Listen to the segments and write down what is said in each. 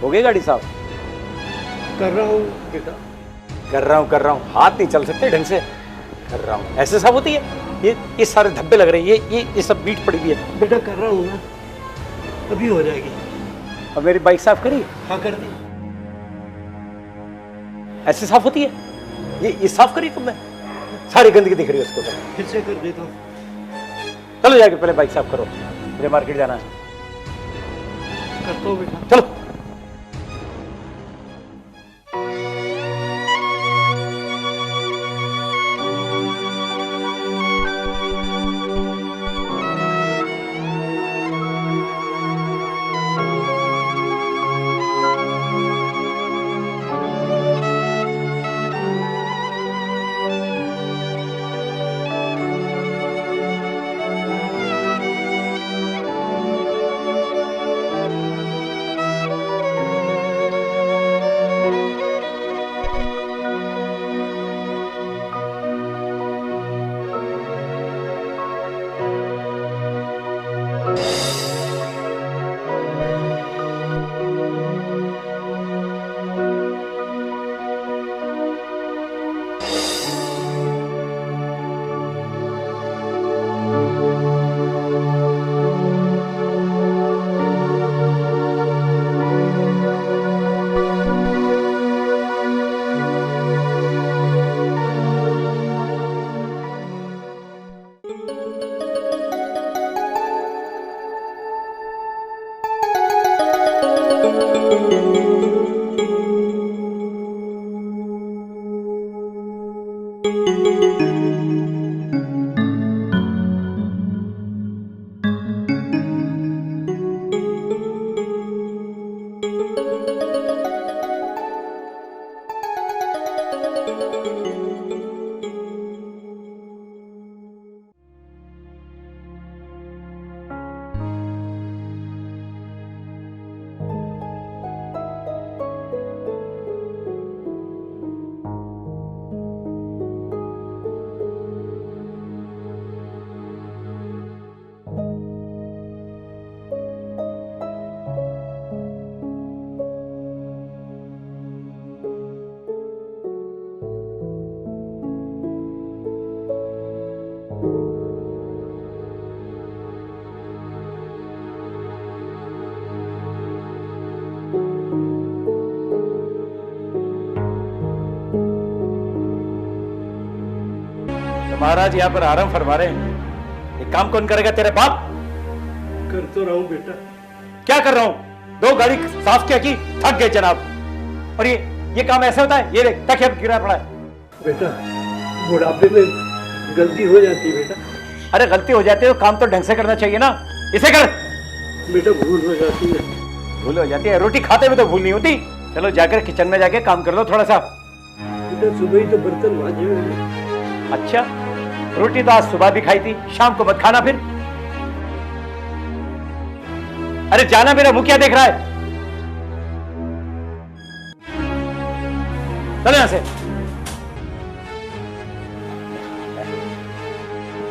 हो गई गाड़ी साफ? कर रहा हूँ बेटा। कर रहा हूँ, हाथ नहीं चल सकते ढंग से। कर रहा हूँ, ऐसे साफ होती है? ये सारे धब्बे लग रहे हैं, ये सब बीट पड़ी हुई है। बेटा कर रहा हूँ ना, अभी हो जाएगी। अब मेरी बाइक साफ करी? हाँ कर दी। ऐसे साफ होती है? ये साफ करी तुमने? सारी गंदगी दिख रही है उसके ऊपर। फिर से कर देता हूँ। चलो जाके पहले बाइक साफ करो, मुझे मार्केट जाना है। करता हूँ बेटा। चलो। महाराज यहाँ पर आराम फरमा रहे हैं, ये काम कौन करेगा? तेरे बाप? कर तो रहा हूँ बेटा। क्या कर रहा हूँ? 2 गाड़ी साफ किया कि थक गए जनाब। और ये काम ऐसा होता है? ये देख तकिया गिरा पड़ा है। बेटा बुढ़ापे में गलती हो जाती है बेटा। अरे गलती हो जाती है तो काम तो ढंग से करना चाहिए ना। इसे कर। बेटा भूल हो जाती है। भूल हो जाती है? रोटी खाते में तो भूल नहीं होती। चलो जाकर किचन में जाके काम कर लो थोड़ा सा। बेटा सुबह ही तो बर्तन मांजे मैंने। अच्छा, रोटी तो आज सुबह भी खाई थी, शाम को मत खाना फिर। अरे जाना, मेरा मुंह क्या देख रहा है? चलो यहां से।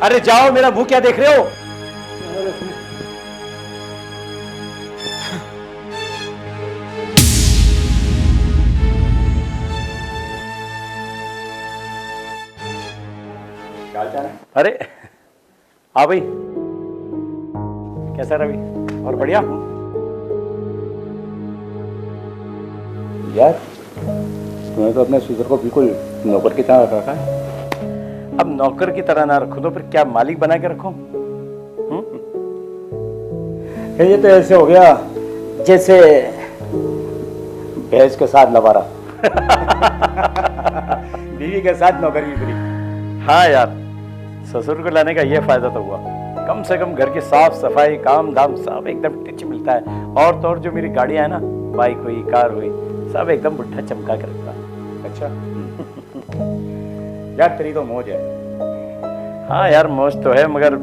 अरे जाओ, मेरा मुंह क्या देख रहे हो? अरे हाँ भाई, कैसा रवि? और बढ़िया यार, तूने तो अपने सूत्र को बिल्कुल नौकर की तरह रखा है। अब नौकर की तरह ना रखो तो फिर क्या मालिक बना के रखो? ये तो ऐसे हो गया जैसे भैंस के साथ लवारा। बीवी के साथ नौकर की फ्री। हाँ यार, ससुर को लाने का ये फायदा तो हुआ, कम से कम घर की साफ सफाई काम धाम सब एकदम टिच मिलता है। और तो और जो मेरी गाड़ियां है ना, बाइक हुई कार हुई, सब एकदम बुढ़ा चमका के रखता है। अच्छा। यार तेरी तो मौज है। हाँ यार मौज तो है, मगर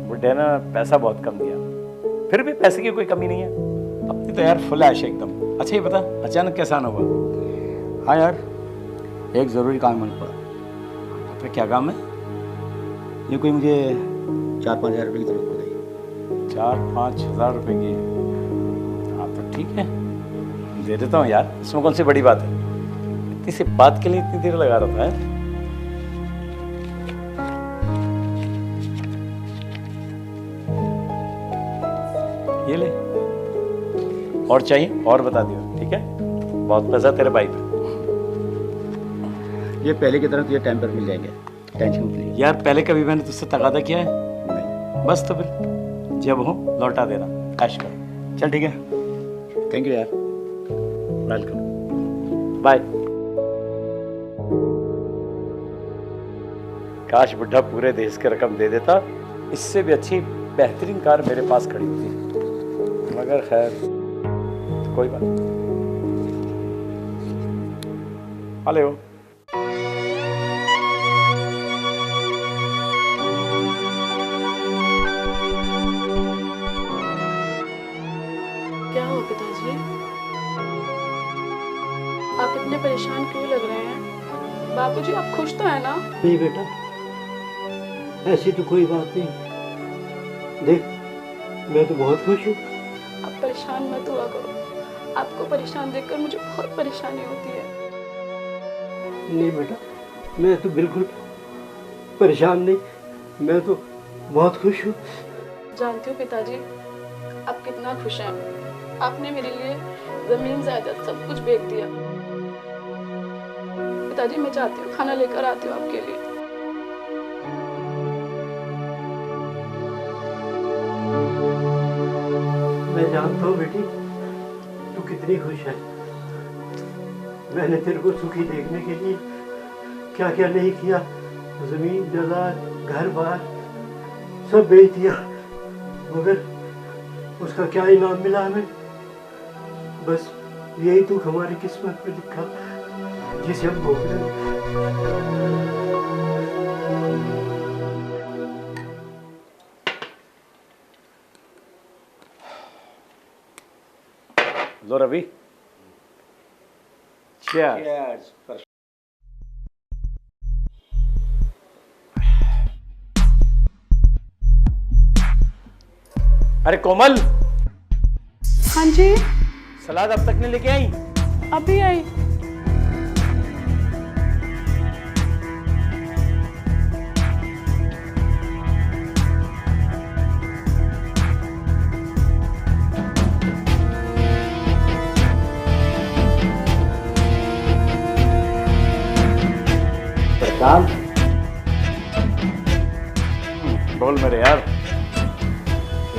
बुढ़े ने पैसा बहुत कम दिया। फिर भी पैसे की कोई कमी नहीं है, अपनी तो यार फुल ऐश एकदम। अच्छा ये बता, अचानक कैसा आना हुआ? हाँ यार, एक ज़रूरी काम मन पड़ा। तो क्या काम है? ये कोई मुझे 4-5 हज़ार रुपये की ज़रूरत पड़ गई। 4-5 हज़ार रुपये की? हाँ तो ठीक है, दे देता हूँ यार, इसमें कौन सी बड़ी बात है। इतनी सी बात के लिए इतनी देर लगा रहा था है? ये ले, और चाहिए और बता दियो, ठीक है। बहुत पैसा तेरे भाई पे। ये पहले की तरह तुझे टाइम पर मिल जाएंगे, टेंशन मत ले। यार पहले कभी मैंने तुझसे तगादा किया है? नहीं। बस तो फिर जब हो लौटा देना, ऐश कर। चल ठीक है, थैंक यू यार। Welcome, bye. काश बुढ़ा पूरे देश की रकम दे देता, इससे भी अच्छी बेहतरीन कार मेरे पास खड़ी थी, मगर खैर कोई बात नहीं। हेलो, क्या हुआ पिताजी? आप इतने परेशान क्यों लग रहे हैं? बापूजी आप खुश तो है ना? नहीं बेटा, ऐसी तो कोई बात नहीं। देख, मैं तो बहुत खुश हूँ। आप परेशान मत हुआ करो। आपको परेशान देखकर मुझे बहुत परेशानी होती है। नहीं बेटा, मैं तो बिल्कुल परेशान नहीं, मैं तो बहुत खुश हूँ। जानती हूँ पिताजी, आप कितना खुश हैं। आपने मेरे लिए जमीन जायदाद सब कुछ बेच दिया। पिताजी मैं जाती हूँ, खाना लेकर आती हूँ आपके लिए। मैं जानता हूँ बेटी, तू कितनी खुश है। मैंने तेरे को सुखी देखने के लिए क्या क्या नहीं किया। जमीन जायदाद घर बार सब बेच दिया, मगर उसका क्या इनाम मिला हमें? बस यही तो हमारी किस्मत में लिखा, जिसे हम भोग रहे हैं। लो रवि, Cheers. अरे कोमल, हाँ जी, सलाद अब तक नहीं लेके आई? अभी आई। काम बोल मेरे यार।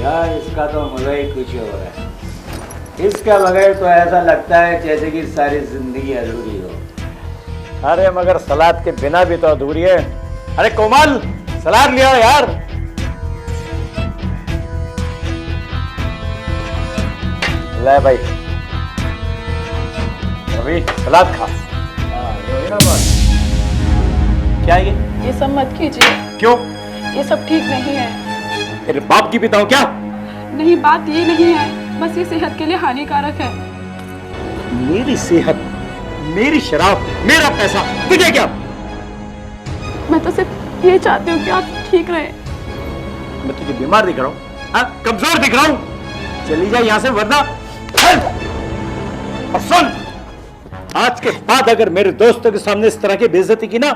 यार, इसका तो मजा ही कुछ और है। इसके बगैर तो ऐसा लगता है जैसे कि सारी जिंदगी अधूरी हो। अरे मगर सलाद के बिना भी तो अधूरी है। अरे कोमल, सलाद लिया यार। ले भाई, रवि सलाद खा। क्या है ये सब मत कीजिए, क्यों? ये सब ठीक नहीं है। तेरे बाप की पिता हूं क्या? नहीं, बात ये नहीं है, बस ये सेहत के लिए हानिकारक है। मेरी सेहत, मेरी शराब, मेरा पैसा, तुझे क्या? मैं तो सिर्फ ये चाहती हूँ कि आप ठीक रहे। मैं तुझे बीमार दिख रहा हूँ? हाँ, कमजोर दिख रहा हूँ? चली जा यहाँ से, वरना और सुन, आज के बाद अगर मेरे दोस्तों के सामने इस तरह की बेइज्जती की ना,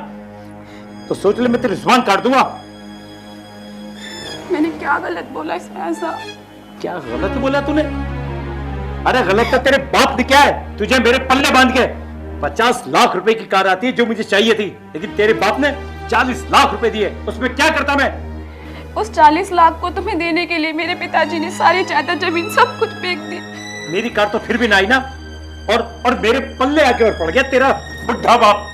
तो सोच ले मैं तेरी जुबान काट दूंगा। मैंने क्या गलत बोला इसमें ऐसा? क्या गलत बोला तूने? अरे गलत तो तेरे बाप ने क्या है, तुझे मेरे पल्ले बांध के 50 लाख रुपए की कार आती है जो मुझे चाहिए थी, लेकिन तेरे बाप ने 40 लाख रुपए दिए। उसमें क्या करता मैं? उस 40 लाख को तुम्हें देने के लिए मेरे पिताजी ने सारी जायदाद जमीन सब कुछ बेच दी। मेरी कार तो फिर भी ना आई ना, और मेरे पल्ले आके और पड़ गया तेरा बुढ़ा बाप।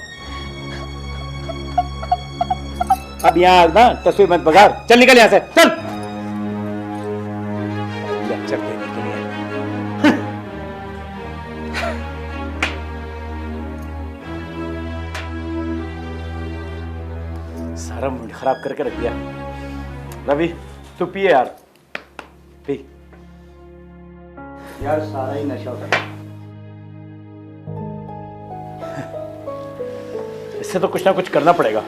अब यहाँ ना तस्वीर मत बगाड़, चल निकल यहाँ से, चल। लेक्चर देने के लिए सारा मूड खराब करके रख दिया। रवि तू पिए यार, पी। यार सारा ही नशा होता है। इससे तो कुछ ना कुछ करना पड़ेगा।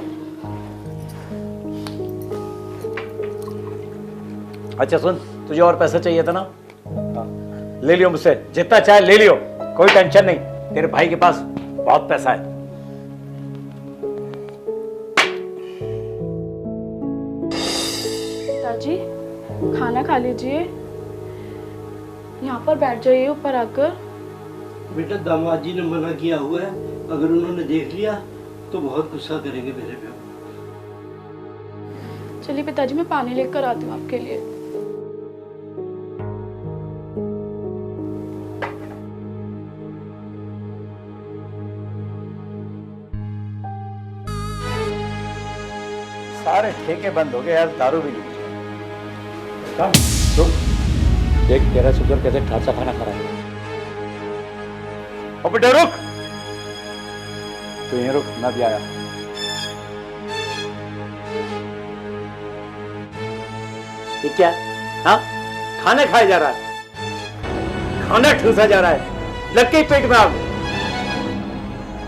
अच्छा सुन, तुझे और पैसा चाहिए था ना? ले लियो मुझसे, जितना चाहे ले लियो, कोई टेंशन नहीं, तेरे भाई के पास बहुत पैसा है। पिताजी खाना खा लीजिए, यहाँ पर बैठ जाइए ऊपर आकर। बेटा दामाद जी ने मना किया हुआ है, अगर उन्होंने देख लिया तो बहुत गुस्सा करेंगे मेरे पे। चलिए पिताजी, मैं पानी लेकर आती हूँ आपके लिए। सारे ठेके बंद हो गए यार, दारू भी नहीं। कम रुक, देख तेरा सुगर कैसे खासा खाना खा रहा है। ओ बेटा रुक, तू यहीं रुक, मैं भी आया। ये क्या? हाँ, खाना खाया जा रहा है, खाना ठूसा जा रहा है, लग के पेट में आग।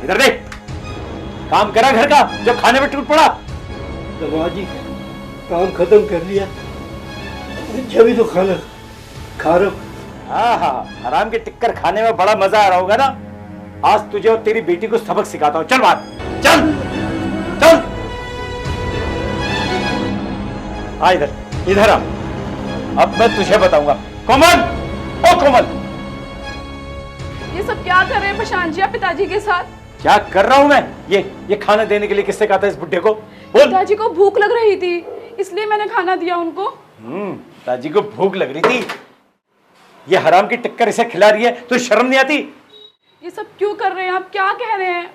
इधर देख, काम करा घर का जो खाने में टूट पड़ा। दामाद जी काम खत्म कर लिया, जब तो खाना खा रहा हूँ। हाँ हाँ, हराम के टिक्कर खाने में बड़ा मजा आ रहा होगा ना। आज तुझे और तेरी बेटी को सबक सिखाता हूँ, चल बात, चल चल आ इधर, इधर आ। अब मैं तुझे बताऊंगा। कोमल, ओ कोमल, ये सब क्या कर रहे हैं प्रशांत जी आप पिताजी के साथ? क्या कर रहा हूं मैं? ये खाना देने के लिए किससे कहा था इस बुड्ढे को? बोल। पिताजी को भूख लग रही थी, इसलिए मैंने खाना दिया उनको। पिताजी को भूख लग रही थी, ये हराम की टक्कर इसे खिला रही है, तो शर्म नहीं आती? ये सब क्यों कर रहे हैं आप, क्या कह रहे हैं?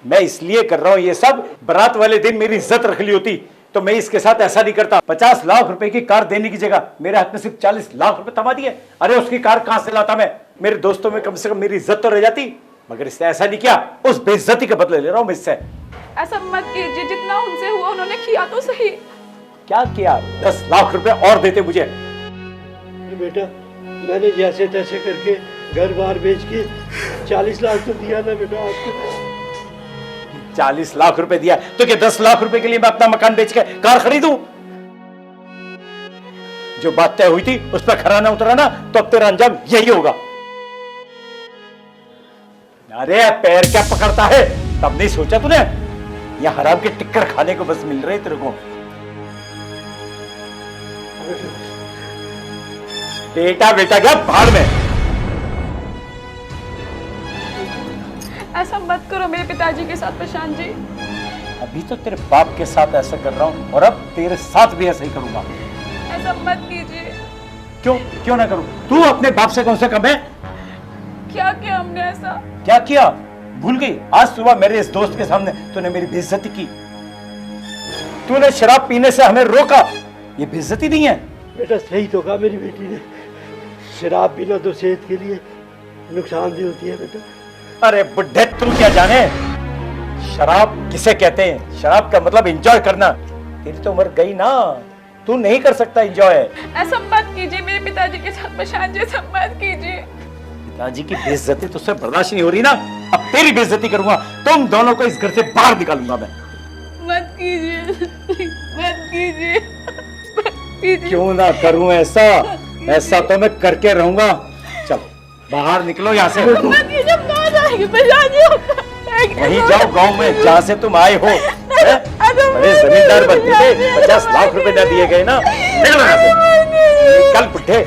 मैं इसलिए कर रहा हूं ये सब, बारात वाले दिन मेरी इज्जत रख ली होती तो मैं इसके साथ ऐसा नहीं करता। 50 लाख रुपए की कार देने की जगह मेरे हाथ में सिर्फ 40 लाख रुपए थमा दिए। अरे उसकी कार कहां से लाता मैं? मेरे दोस्तों में कम से कम मेरी इज्जत तो रह जाती, मगर इसने ऐसा नहीं किया। उस बेइज्जती का बदला ले रहा हूं मैं इससे। ऐसा मत कीजिए, जितना उनसे हुआ उन्होंने किया तो सही। क्या किया? 10 लाख रुपए और देते मुझे। बेटा मैंने जैसे तैसे करके घर बार बेच के 40 लाख तो दिया ना बेटा आपको। 40 लाख रुपए दिया तो क्या 10 लाख रुपए के लिए मैं अपना मकान बेच के कार खरीदूं? जो बात तय हुई थी उस पर खरा ना उतरा ना, तो अब तेरा अंजाम यही होगा। अरे पैर क्या पकड़ता है, तब नहीं सोचा तूने? यह हराम के टिक्कर खाने को बस मिल रहे तेरे को। बेटा बेटा क्या भाड़ में। ऐसा मत करो मेरे पिताजी के साथ प्रशांत जी। अभी तो तेरे बाप के साथ ऐसा कर रहा हूं और अब तेरे साथ भी ऐसा ही करूंगा। ऐसा मत कीजिए। क्यों ना करूं? तू अपने बाप से कौन सा कम है? क्या किया हमने ऐसा? क्या किया? भूल गई? आज सुबह मेरे इस दोस्त के सामने तूने मेरी बेइज्जती की। तूने शराब पीने से हमें रोका, ये बेइज्जती नहीं है? बेटा सही तो कहा मेरी बेटी ने, शराब पीना तो सेहत के लिए नुकसानदेह होती है बेटा। अरे बुड्ढे तू क्या जाने शराब किसे कहते हैं? शराब का मतलब एंजॉय करना। तेरी तो उम्र गई ना, तू नहीं कर सकता एंजॉय। ऐसा मत कीजिए मेरे पिताजी के साथ प्रशांत जी, ऐसा मत कीजिए। पिताजी की बेइज्जती तुझसे बर्दाश्त नहीं हो रही ना, अब तेरी बेइज्जती करूंगा। तुम दोनों को इस घर से बाहर निकालूंगा मैं। मत कीजिए, मत कीजिए, मत कीजिए। क्यों ना करूं ऐसा? ऐसा तो मैं करके रहूंगा। चल बाहर निकलो यहाँ से। मत कीजिए, हम कहाँ जाएंगे प्रशांत जी? वहीं जाओ गांव में जहाँ से तुम आए हो। बड़े जमींदार बनते थे, 50 लाख रुपए न दिए गए ना। निकलो यहाँ से। कल बुड्ढे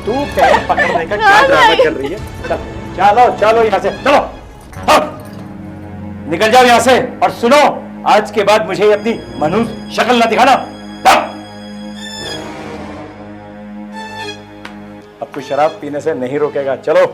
तू पैर पकड़ने का क्या ड्रामा कर रही है? चलो चलो यहाँ से, चलो निकल जाओ यहाँ से। और सुनो, आज के बाद मुझे अपनी मनुष्य शक्ल ना दिखाना। अब कोई शराब पीने से नहीं रोकेगा। चलो।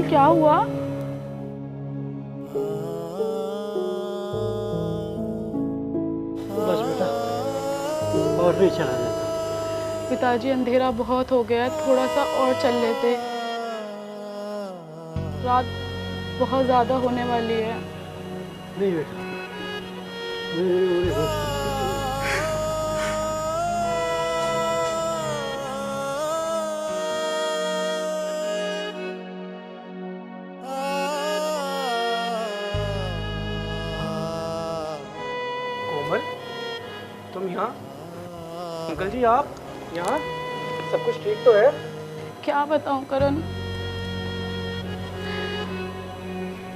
क्या हुआ? बस बेटा और नहीं चला जाता। पिताजी अंधेरा बहुत हो गया है, थोड़ा सा और चल लेते। रात बहुत ज्यादा होने वाली है। नहीं बेटा मेरे बस तुम यहाँ? अंकल जी आप यहाँ? सब कुछ ठीक तो है? क्या बताऊं करण,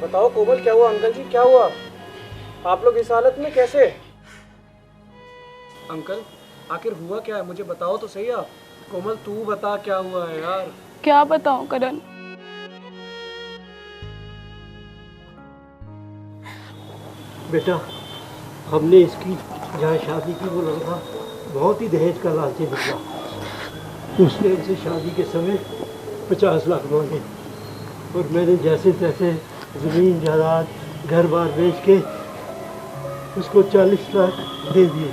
बताओ कोमल, क्या हुआ? अंकल जी क्या हुआ? आप लोग इस हालत में कैसे? अंकल आखिर हुआ क्या है, मुझे बताओ तो सही आप। कोमल तू बता क्या हुआ है यार। क्या बताऊं करण। बेटा, हमने इसकी जहाँ शादी की वो लड़का बहुत ही दहेज का लालची निकला। उसने उनसे शादी के समय 50 लाख मांगे और मैंने जैसे तैसे ज़मीन जायदाद घर बार बेच के उसको 40 लाख दे दिए,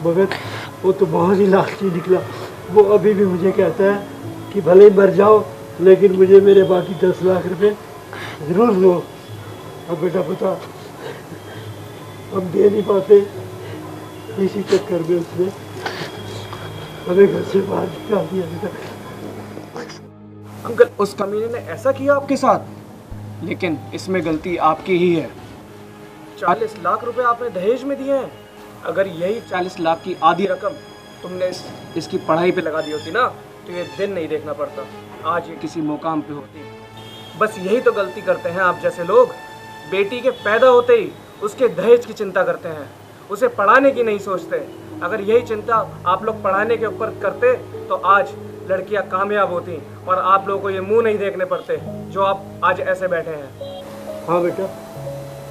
मगर वो तो बहुत ही लालची निकला। वो अभी भी मुझे कहता है कि भले ही मर जाओ लेकिन मुझे मेरे बाकी 10 लाख रुपए ज़रूर दो। अब बेटा बता, हम दे नहीं पाते, इसी चक्कर में उसने हमें घर से बाहर निकाल दिया बेटा। अंकल उस कमीने ने ऐसा किया आपके साथ, लेकिन इसमें गलती आपकी ही है। 40 लाख रुपए आपने दहेज में दिए हैं। अगर यही 40 लाख की आधी रकम तुमने इसकी पढ़ाई पे लगा दी होती ना, तो ये दिन नहीं देखना पड़ता, आज ये किसी मुकाम पे होती। बस यही तो गलती करते हैं आप जैसे लोग। बेटी के पैदा होते ही उसके दहेज की चिंता करते हैं, उसे पढ़ाने की नहीं सोचते। अगर यही चिंता आप लोग पढ़ाने के ऊपर करते तो आज लड़कियां कामयाब होती और आप लोगों को ये मुंह नहीं देखने पड़ते जो आप आज ऐसे बैठे हैं। हाँ बेटा,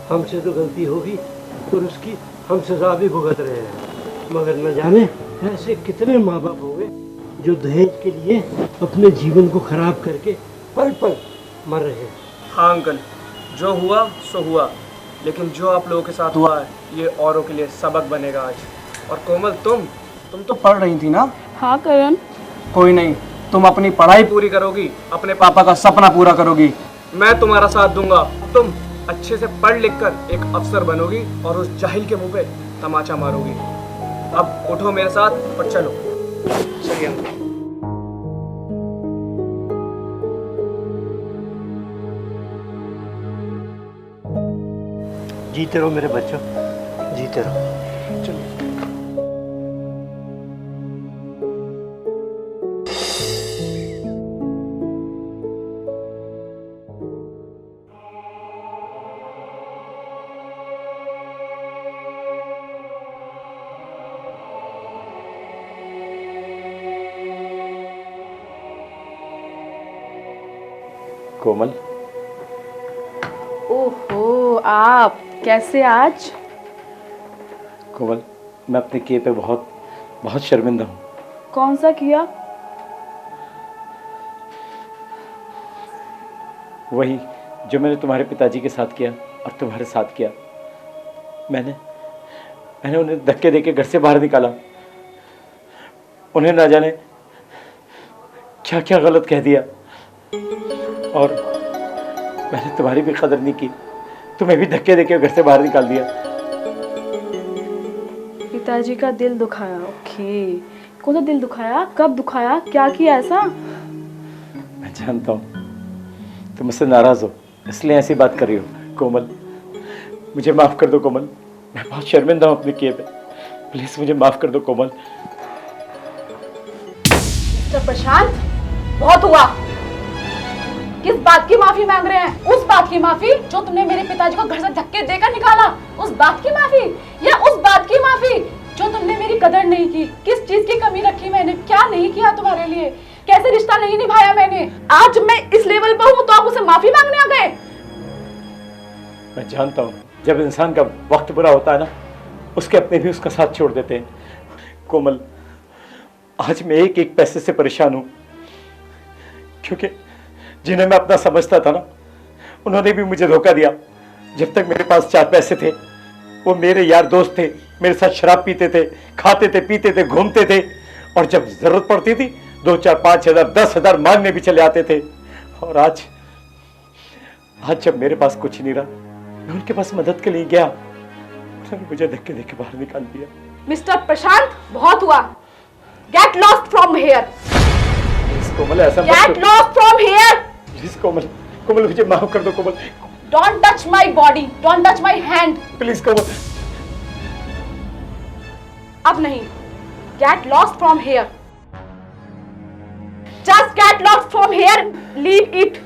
हमसे तो गलती होगी और उसकी हम सजा भी भुगत रहे हैं, मगर न जाने ऐसे कितने माँ बाप होंगे जो दहेज के लिए अपने जीवन को खराब करके पल पल मर रहे हैं। हाँ अंकल, जो हुआ सो हुआ, लेकिन जो आप लोगों के साथ हुआ है ये औरों के लिए सबक बनेगा आज। और कोमल तुम तो पढ़ रही थी ना? हाँ करण। कोई नहीं, तुम अपनी पढ़ाई पूरी करोगी, अपने पापा का सपना पूरा करोगी, मैं तुम्हारा साथ दूंगा। तुम अच्छे से पढ़ लिख कर एक अफसर बनोगी और उस जाहिल के मुंह पे तमाचा मारोगी। अब उठो मेरे साथ और चलो। चलिए अंकल। जीते रहो मेरे बच्चों, जीते रहो। चलिए। कोमल, ओहो, आप कैसे आज? कोमल, मैं अपने किए पे बहुत बहुत शर्मिंदा हूँ। कौन सा किया? वही जो मैंने तुम्हारे पिताजी के साथ किया और तुम्हारे साथ किया। मैंने उन्हें धक्के देके घर से बाहर निकाला। उन्हें ना जाने क्या क्या गलत कह दिया और मैंने तुम्हारी भी कदर नहीं की, तुम्हें भी धक्के देके घर से बाहर निकाल दिया। पिताजी का दिल दुखाया। ओके, कौन सा दिल दुखाया? कब दुखाया? क्या किया ऐसा? मैं जानता हूँ तुम मुझसे नाराज हो, इसलिए ऐसी बात कर रही हो। कोमल, मुझे माफ कर दो कोमल, मैं बहुत शर्मिंदा हूँ अपने किए पे। प्लीज मुझे माफ कर दो कोमल। मिस्टर प्रशांत, बहुत हुआ। किस बात की माफी मांग रहे हैं? उस बात की माफी जो तुमने मेरे पिताजी को घर से धक्के देकर निकाला, उस बात की माफी, या उस बात की माफी जो तुमने मेरी कदर नहीं की? किस चीज की कमी रखी मैंने? क्या नहीं किया तुम्हारे लिए? कैसे रिश्ता नहीं निभाया मैंने? आज मैं इस लेवल पर हूँ तो आप मुझसे माफी मांगने आ गए? मैं जानता हूँ जब इंसान का वक्त बुरा होता है ना, उसके अपने भी उसका साथ छोड़ देते हैं। कोमल, आज मैं एक एक पैसे से परेशान हूँ, क्योंकि जिन्हें मैं अपना समझता था ना, उन्होंने भी मुझे धोखा दिया। जब तक मेरे पास 4 पैसे थे, वो मेरे यार दोस्त थे, मेरे साथ शराब पीते थे, खाते थे, पीते थे, घूमते थे, और जब जरूरत पड़ती थी 2, 4, 5 हजार 10 हजार मांगने भी चले आते थे। और आज जब मेरे पास कुछ नहीं रहा, मैं उनके पास मदद के लिए गया, उन्होंने मुझे धक्के देके बाहर निकाल दिया। मिस्टर प्रशांत, बहुत हुआ। Get lost from here. Komal, ऐसा मत get lost from here. Please Komal, Komal मुझे माफ कर दो Komal. Don't touch my body, don't touch my hand. Please Komal. अब नहीं। Get lost from here, just get lost from here, leave it.